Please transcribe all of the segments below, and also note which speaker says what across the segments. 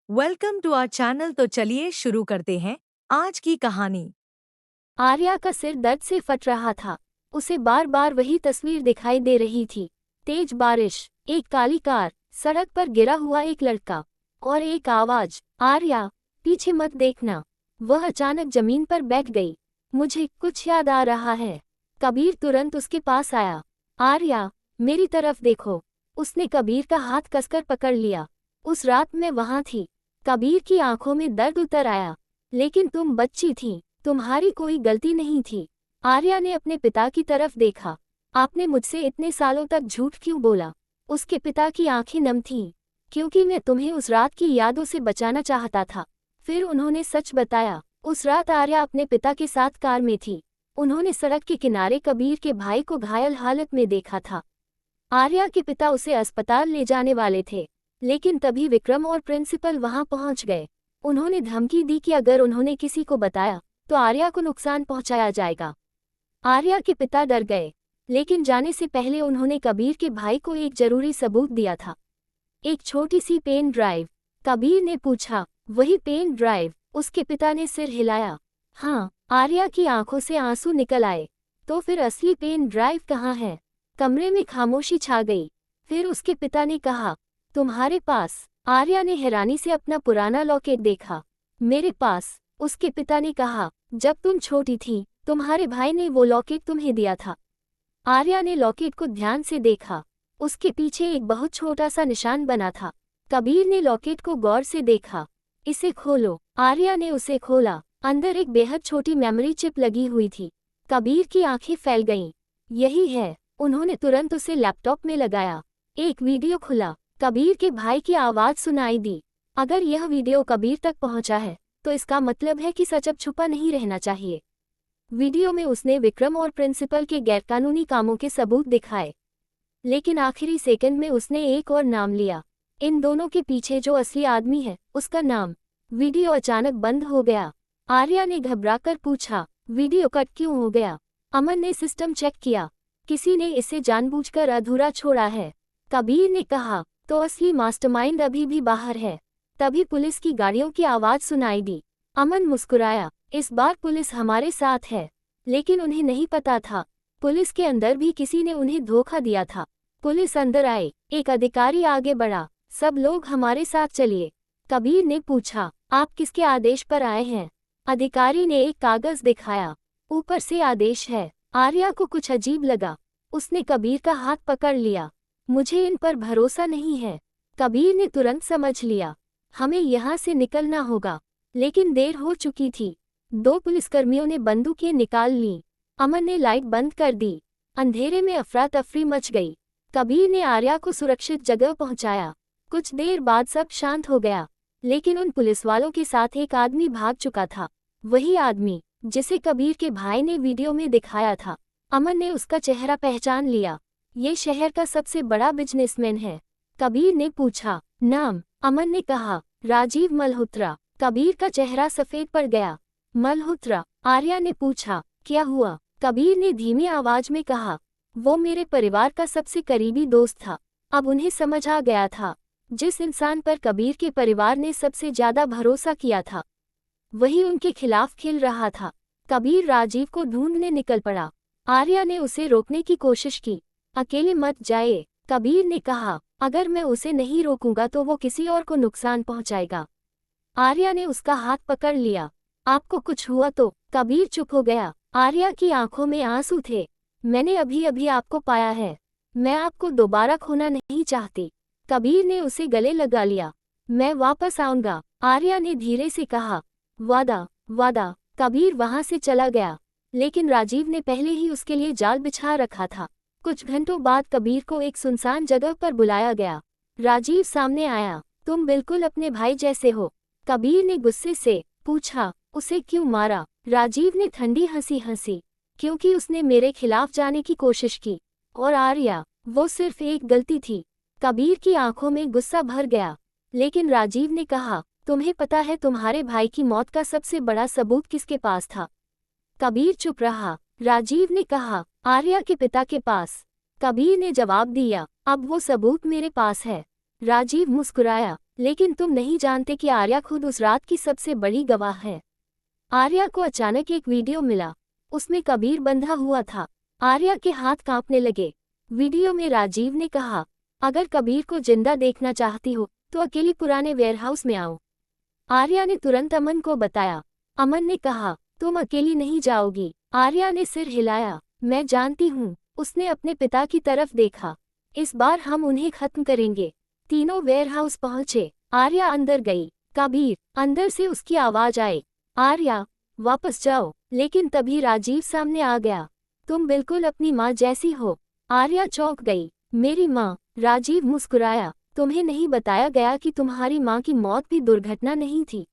Speaker 1: Welcome to our channel. तो चलिए शुरू करते हैं आज की कहानी।
Speaker 2: आर्या का सिर दर्द से फट रहा था। उसे बार बार वही तस्वीर दिखाई दे रही थी। तेज बारिश, एक काली कार, सड़क पर गिरा हुआ एक लड़का और एक आवाज, आर्या, पीछे मत देखना। वह अचानक जमीन पर बैठ गई। मुझे कुछ याद आ रहा है। कबीर तुरंत उसके पास आया। आर्या, मेरी तरफ देखो। उसने कबीर का हाथ कसकर पकड़ लिया। उस रात मैं वहां थी। कबीर की आंखों में दर्द उतर आया। लेकिन तुम बच्ची थी, तुम्हारी कोई गलती नहीं थी। आर्या ने अपने पिता की तरफ देखा। आपने मुझसे इतने सालों तक झूठ क्यों बोला? उसके पिता की आंखें नम थीं। क्योंकि मैं तुम्हें उस रात की यादों से बचाना चाहता था। फिर उन्होंने सच बताया। उस रात आर्या अपने पिता के साथ कार में थी। उन्होंने सड़क के किनारे कबीर के भाई को घायल हालत में देखा था। आर्या के पिता उसे अस्पताल ले जाने वाले थे, लेकिन तभी विक्रम और प्रिंसिपल वहां पहुंच गए। उन्होंने धमकी दी कि अगर उन्होंने किसी को बताया तो आर्या को नुकसान पहुंचाया जाएगा। आर्या के पिता डर गए, लेकिन जाने से पहले उन्होंने कबीर के भाई को एक जरूरी सबूत दिया था। एक छोटी सी पेन ड्राइव। कबीर ने पूछा, वही पेन ड्राइव? उसके पिता ने सिर हिलाया। हाँ। आर्या की आंखों से आंसू निकल आए। तो फिर असली पेन ड्राइव कहाँ है? कमरे में खामोशी छा गई। फिर उसके पिता ने कहा, तुम्हारे पास। आर्या ने हैरानी से अपना पुराना लॉकेट देखा। मेरे पास। उसके पिता ने कहा, जब तुम छोटी थी, तुम्हारे भाई ने वो लॉकेट तुम्हें दिया था। आर्या ने लॉकेट को ध्यान से देखा। उसके पीछे एक बहुत छोटा सा निशान बना था। कबीर ने लॉकेट को गौर से देखा। इसे खोलो। आर्या ने उसे खोला। अंदर एक बेहद छोटी मेमोरी चिप लगी हुई थी। कबीर की आंखें फैल गईं। यही है। उन्होंने तुरंत उसे लैपटॉप में लगाया। एक वीडियो खुला। कबीर के भाई की आवाज सुनाई दी। अगर यह वीडियो कबीर तक पहुंचा है तो इसका मतलब है कि सच अब छुपा नहीं रहना चाहिए। वीडियो में उसने विक्रम और प्रिंसिपल के गैरकानूनी कामों के सबूत दिखाए। लेकिन आखिरी सेकंड में उसने एक और नाम लिया। इन दोनों के पीछे जो असली आदमी है, उसका नाम। वीडियो अचानक बंद हो गया। आर्या ने घबराकर पूछा, वीडियो कट क्यों हो गया? अमन ने सिस्टम चेक किया। किसी ने इसे जानबूझकर अधूरा छोड़ा है। कबीर ने कहा, तो असली मास्टरमाइंड अभी भी बाहर है। तभी पुलिस की गाड़ियों की आवाज सुनाई दी। अमन मुस्कुराया, इस बार पुलिस हमारे साथ है। लेकिन उन्हें नहीं पता था, पुलिस के अंदर भी किसी ने उन्हें धोखा दिया था। पुलिस अंदर आई। एक अधिकारी आगे बढ़ा, सब लोग हमारे साथ चलिए। कबीर ने पूछा, आप किसके आदेश पर आए हैं? अधिकारी ने एक कागज दिखाया। ऊपर से आदेश है। आर्या को कुछ अजीब लगा। उसने कबीर का हाथ पकड़ लिया। मुझे इन पर भरोसा नहीं है। कबीर ने तुरंत समझ लिया, हमें यहाँ से निकलना होगा। लेकिन देर हो चुकी थी। दो पुलिसकर्मियों ने बंदूकें निकाल लीं। अमन ने लाइट बंद कर दी। अंधेरे में अफरा तफरी मच गई। कबीर ने आर्या को सुरक्षित जगह पहुंचाया। कुछ देर बाद सब शांत हो गया। लेकिन उन पुलिसवालों के साथ एक आदमी भाग चुका था। वही आदमी जिसे कबीर के भाई ने वीडियो में दिखाया था। अमन ने उसका चेहरा पहचान लिया। ये शहर का सबसे बड़ा बिजनेसमैन है। कबीर ने पूछा, नाम? अमन ने कहा, राजीव मल्होत्रा। कबीर का चेहरा सफेद पड़ गया। मल्होत्रा? आर्या ने पूछा, क्या हुआ? कबीर ने धीमी आवाज में कहा, वो मेरे परिवार का सबसे करीबी दोस्त था। अब उन्हें समझ आ गया था, जिस इंसान पर कबीर के परिवार ने सबसे ज्यादा भरोसा किया था, वही उनके खिलाफ खिल रहा था। कबीर राजीव को ढूंढने निकल पड़ा। आर्या ने उसे रोकने की कोशिश की। अकेले मत जाए, कबीर ने कहा, अगर मैं उसे नहीं रोकूंगा तो वो किसी और को नुकसान पहुंचाएगा। आर्या ने उसका हाथ पकड़ लिया। आपको कुछ हुआ तो? कबीर चुप हो गया। आर्या की आंखों में आंसू थे। मैंने अभी अभी आपको पाया है। मैं आपको दोबारा खोना नहीं चाहती। कबीर ने उसे गले लगा लिया। मैं वापस आऊंगा, आर्या ने धीरे से कहा। वादा? वादा? कबीर वहां से चला गया। लेकिन राजीव ने पहले ही उसके लिए जाल बिछा रखा था। कुछ घंटों बाद कबीर को एक सुनसान जगह पर बुलाया गया। राजीव सामने आया। तुम बिल्कुल अपने भाई जैसे हो। कबीर ने गुस्से से पूछा, उसे क्यों मारा? राजीव ने ठंडी हंसी हंसी, क्योंकि उसने मेरे खिलाफ जाने की कोशिश की। और आर्या, वो सिर्फ एक गलती थी। कबीर की आंखों में गुस्सा भर गया। लेकिन राजीव ने कहा, तुम्हें पता है तुम्हारे भाई की मौत का सबसे बड़ा सबूत किसके पास था? कबीर चुप रहा। राजीव ने कहा, आर्या के पिता के पास। कबीर ने जवाब दिया, अब वो सबूत मेरे पास है। राजीव मुस्कुराया। लेकिन तुम नहीं जानते कि आर्या खुद उस रात की सबसे बड़ी गवाह है। आर्या को अचानक एक वीडियो मिला। उसमें कबीर बंधा हुआ था। आर्या के हाथ कांपने लगे। वीडियो में राजीव ने कहा, अगर कबीर को जिंदा देखना चाहती हो तो अकेली पुराने वेयरहाउस में आओ। आर्या ने तुरंत अमन को बताया। अमन ने कहा, तुम अकेली नहीं जाओगी। आर्या ने सिर हिलाया। मैं जानती हूँ। उसने अपने पिता की तरफ देखा। इस बार हम उन्हें खत्म करेंगे। तीनों वेयरहाउस पहुंचे। आर्या अंदर गई। कबीर, अंदर से उसकी आवाज आई, आर्या वापस जाओ। लेकिन तभी राजीव सामने आ गया। तुम बिल्कुल अपनी माँ जैसी हो। आर्या चौंक गई। मेरी माँ? राजीव मुस्कुराया। तुम्हें नहीं बताया गया कि तुम्हारी माँ की मौत भी दुर्घटना नहीं थी।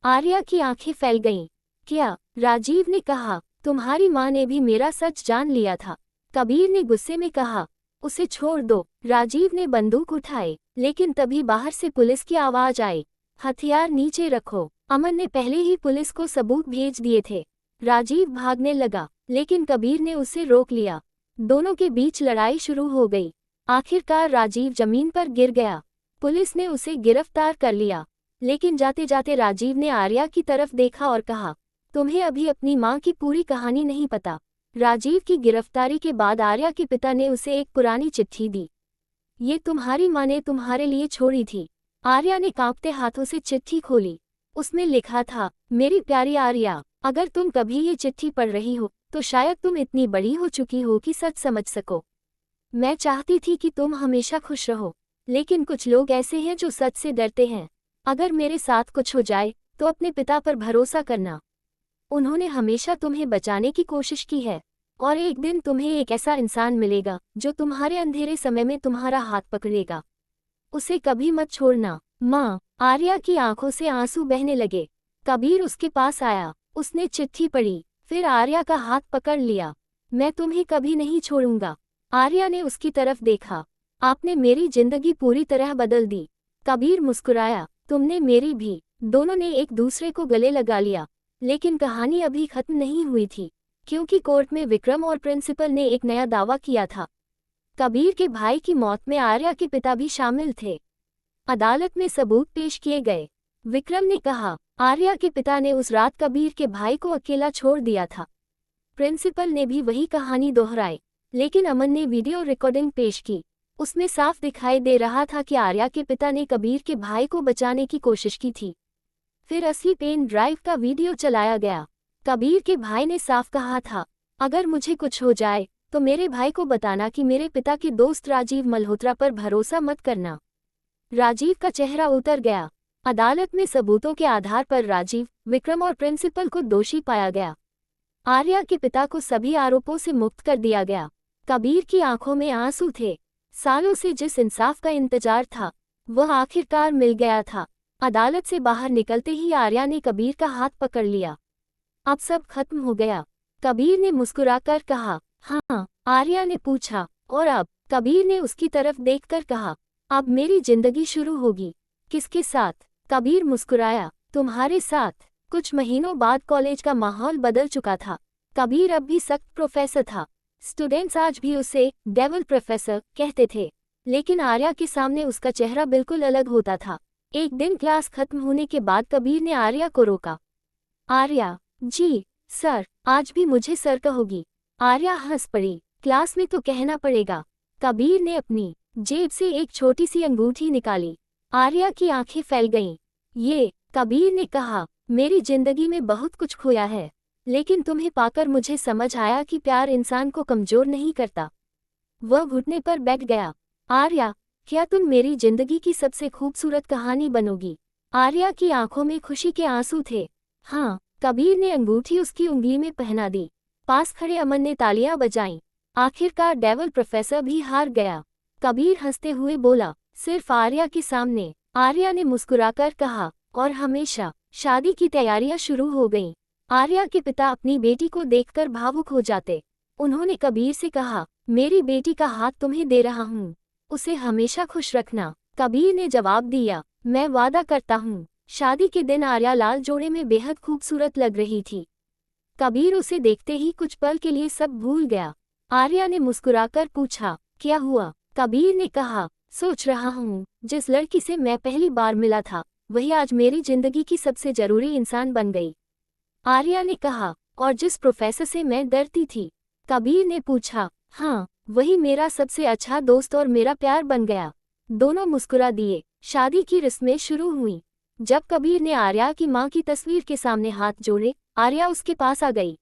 Speaker 2: आर्या की आंखें फैल गईं। क्या? राजीव ने कहा, तुम्हारी माँ ने भी मेरा सच जान लिया था। कबीर ने गुस्से में कहा, उसे छोड़ दो। राजीव ने बंदूक उठाई, लेकिन तभी बाहर से पुलिस की आवाज आई, हथियार नीचे रखो। अमन ने पहले ही पुलिस को सबूत भेज दिए थे। राजीव भागने लगा, लेकिन कबीर ने उसे रोक लिया। दोनों के बीच लड़ाई शुरू हो गई। आखिरकार राजीव जमीन पर गिर गया। पुलिस ने उसे गिरफ्तार कर लिया, लेकिन जाते जाते राजीव ने आर्या की तरफ देखा और कहा, तुम्हें अभी अपनी माँ की पूरी कहानी नहीं पता। राजीव की गिरफ्तारी के बाद आर्या के पिता ने उसे एक पुरानी चिट्ठी दी। ये तुम्हारी माँ ने तुम्हारे लिए छोड़ी थी। आर्या ने कांपते हाथों से चिट्ठी खोली। उसमें लिखा था, मेरी प्यारी आर्या, अगर तुम कभी ये चिट्ठी पढ़ रही हो तो शायद तुम इतनी बड़ी हो चुकी हो कि सच समझ सको। मैं चाहती थी कि तुम हमेशा खुश रहो, लेकिन कुछ लोग ऐसे हैं जो सच से डरते हैं। अगर मेरे साथ कुछ हो जाए तो अपने पिता पर भरोसा करना। उन्होंने हमेशा तुम्हें बचाने की कोशिश की है, और एक दिन तुम्हें एक ऐसा इंसान मिलेगा जो तुम्हारे अंधेरे समय में तुम्हारा हाथ पकड़ेगा। उसे कभी मत छोड़ना। माँ। आर्या की आंखों से आंसू बहने लगे। कबीर उसके पास आया। उसने चिट्ठी पढ़ी, फिर आर्या का हाथ पकड़ लिया। मैं तुम्हें कभी नहीं छोड़ूंगा। आर्या ने उसकी तरफ देखा। आपने मेरी जिंदगी पूरी तरह बदल दी। कबीर मुस्कुराया, तुमने मेरी भी। दोनों ने एक दूसरे को गले लगा लिया। लेकिन कहानी अभी खत्म नहीं हुई थी, क्योंकि कोर्ट में विक्रम और प्रिंसिपल ने एक नया दावा किया था। कबीर के भाई की मौत में आर्या के पिता भी शामिल थे। अदालत में सबूत पेश किए गए। विक्रम ने कहा, आर्या के पिता ने उस रात कबीर के भाई को अकेला छोड़ दिया था। प्रिंसिपल ने भी वही कहानी दोहराई, लेकिन अमन ने वीडियो रिकॉर्डिंग पेश की। उसमें साफ दिखाई दे रहा था कि आर्या के पिता ने कबीर के भाई को बचाने की कोशिश की थी। फिर असली पेन ड्राइव का वीडियो चलाया गया। कबीर के भाई ने साफ कहा था, अगर मुझे कुछ हो जाए तो मेरे भाई को बताना कि मेरे पिता के दोस्त राजीव मल्होत्रा पर भरोसा मत करना। राजीव का चेहरा उतर गया। अदालत में सबूतों के आधार पर राजीव, विक्रम और प्रिंसिपल को दोषी पाया गया। आर्या के पिता को सभी आरोपों से मुक्त कर दिया गया। कबीर की आंखों में आंसू थे। सालों से जिस इंसाफ का इंतजार था, वह आखिरकार मिल गया था। अदालत से बाहर निकलते ही आर्या ने कबीर का हाथ पकड़ लिया। अब सब खत्म हो गया। कबीर ने मुस्कुराकर कहा, हाँ। आर्या ने पूछा, और अब? कबीर ने उसकी तरफ देखकर कहा, अब मेरी जिंदगी शुरू होगी। किसके साथ? कबीर मुस्कुराया, तुम्हारे साथ। कुछ महीनों बाद कॉलेज का माहौल बदल चुका था। कबीर अब भी सख्त प्रोफेसर था। स्टूडेंट्स आज भी उसे डेविल प्रोफेसर कहते थे, लेकिन आर्या के सामने उसका चेहरा बिल्कुल अलग होता था। एक दिन क्लास खत्म होने के बाद कबीर ने आर्या को रोका। आर्या, जी सर, आज भी मुझे सर कहोगी? आर्या हंस पड़ी। क्लास में तो कहना पड़ेगा। कबीर ने अपनी जेब से एक छोटी सी अंगूठी निकाली। आर्या की आंखें फैल गईं। ये, कबीर ने कहा, मेरी जिंदगी में बहुत कुछ खोया है, लेकिन तुम्हें पाकर मुझे समझ आया कि प्यार इंसान को कमजोर नहीं करता। वह घुटने पर बैठ गया। आर्या, क्या तुम मेरी जिंदगी की सबसे खूबसूरत कहानी बनोगी? आर्या की आंखों में खुशी के आंसू थे। हाँ। कबीर ने अंगूठी उसकी उंगली में पहना दी। पास खड़े अमन ने तालियां बजाईं। आखिरकार डेविल प्रोफेसर भी हार गया। कबीर हंसते हुए बोला, सिर्फ आर्या के सामने। आर्या ने मुस्कुराकर कहा, और हमेशा। शादी की तैयारियां शुरू हो गईं। आर्या के पिता अपनी बेटी को देखकर भावुक हो जाते। उन्होंने कबीर से कहा, मेरी बेटी का हाथ तुम्हें दे रहा हूँ, उसे हमेशा खुश रखना। कबीर ने जवाब दिया, मैं वादा करता हूँ। शादी के दिन आर्या लाल जोड़े में बेहद खूबसूरत लग रही थी। कबीर उसे देखते ही कुछ पल के लिए सब भूल गया। आर्या ने मुस्कुराकर पूछा, क्या हुआ? कबीर ने कहा, सोच रहा हूँ जिस लड़की से मैं पहली बार मिला था वही आज मेरी जिंदगी की सबसे जरूरी इंसान बन गई, आर्या ने कहा। और जिस प्रोफेसर से मैं डरती थी, कबीर ने पूछा। हाँ, वही मेरा सबसे अच्छा दोस्त और मेरा प्यार बन गया। दोनों मुस्कुरा दिए। शादी की रस्में शुरू हुई। जब कबीर ने आर्या की माँ की तस्वीर के सामने हाथ जोड़े, आर्या उसके पास आ गई।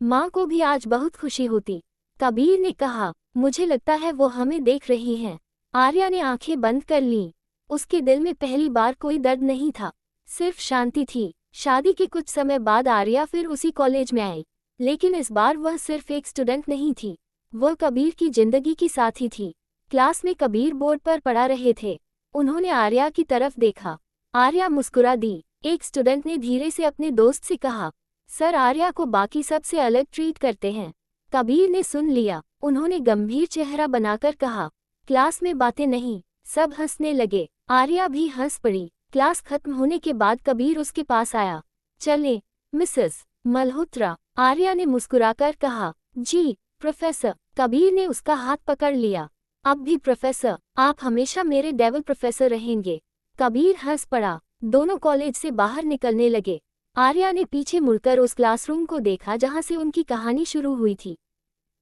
Speaker 2: माँ को भी आज बहुत खुशी होती। कबीर ने कहा, मुझे लगता है वो हमें देख रही हैं। आर्या ने आंखें बंद कर लीं। उसके दिल में पहली बार कोई दर्द नहीं था, सिर्फ शांति थी। शादी के कुछ समय बाद आर्या फिर उसी कॉलेज में आई, लेकिन इस बार वह सिर्फ एक स्टूडेंट नहीं थी, वह कबीर की जिंदगी की साथी थी। क्लास में कबीर बोर्ड पर पढ़ा रहे थे। उन्होंने आर्या की तरफ देखा। आर्या मुस्कुरा दी। एक स्टूडेंट ने धीरे से अपने दोस्त से कहा, सर आर्या को बाकी सबसे अलग ट्रीट करते हैं। कबीर ने सुन लिया। उन्होंने गंभीर चेहरा बनाकर कहा, क्लास में बातें नहीं। सब हंसने लगे। आर्या भी हंस पड़ी। क्लास खत्म होने के बाद कबीर उसके पास आया। चले मिसेस मल्होत्रा, आर्या ने मुस्कुराकर कहा। जी प्रोफेसर। कबीर ने उसका हाथ पकड़ लिया। अब भी प्रोफेसर, आप हमेशा मेरे डेविल प्रोफेसर रहेंगे। कबीर हंस पड़ा। दोनों कॉलेज से बाहर निकलने लगे। आर्या ने पीछे मुड़कर उस क्लासरूम को देखा जहां से उनकी कहानी शुरू हुई थी।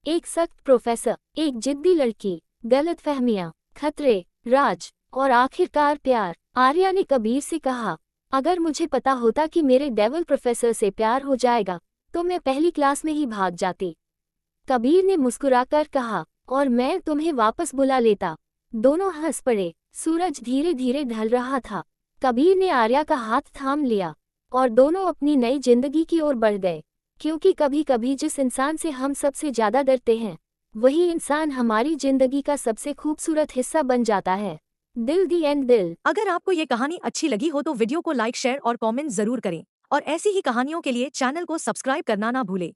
Speaker 2: एक सख्त प्रोफेसर, एक जिद्दी लड़की, गलतफहमियां, खतरे, राज और आखिरकार प्यार। आर्या ने कबीर से कहा, अगर मुझे पता होता कि मेरे डेविल प्रोफेसर से प्यार हो जाएगा तो मैं पहली क्लास में ही भाग जाती। कबीर ने मुस्कुराकर कहा, और मैं तुम्हें वापस बुला लेता। दोनों हंस पड़े। सूरज धीरे धीरे ढल रहा था। कबीर ने आर्या का हाथ थाम लिया और दोनों अपनी नई जिंदगी की ओर बढ़ गए। क्योंकि कभी कभी जिस इंसान से हम सबसे ज्यादा डरते हैं, वही इंसान हमारी जिंदगी का सबसे खूबसूरत हिस्सा बन जाता है। दिल दी एंड दिल।
Speaker 1: अगर आपको ये कहानी अच्छी लगी हो तो वीडियो को लाइक शेयर और कमेंट जरूर करें और ऐसी ही कहानियों के लिए चैनल को सब्सक्राइब करना ना भूलें।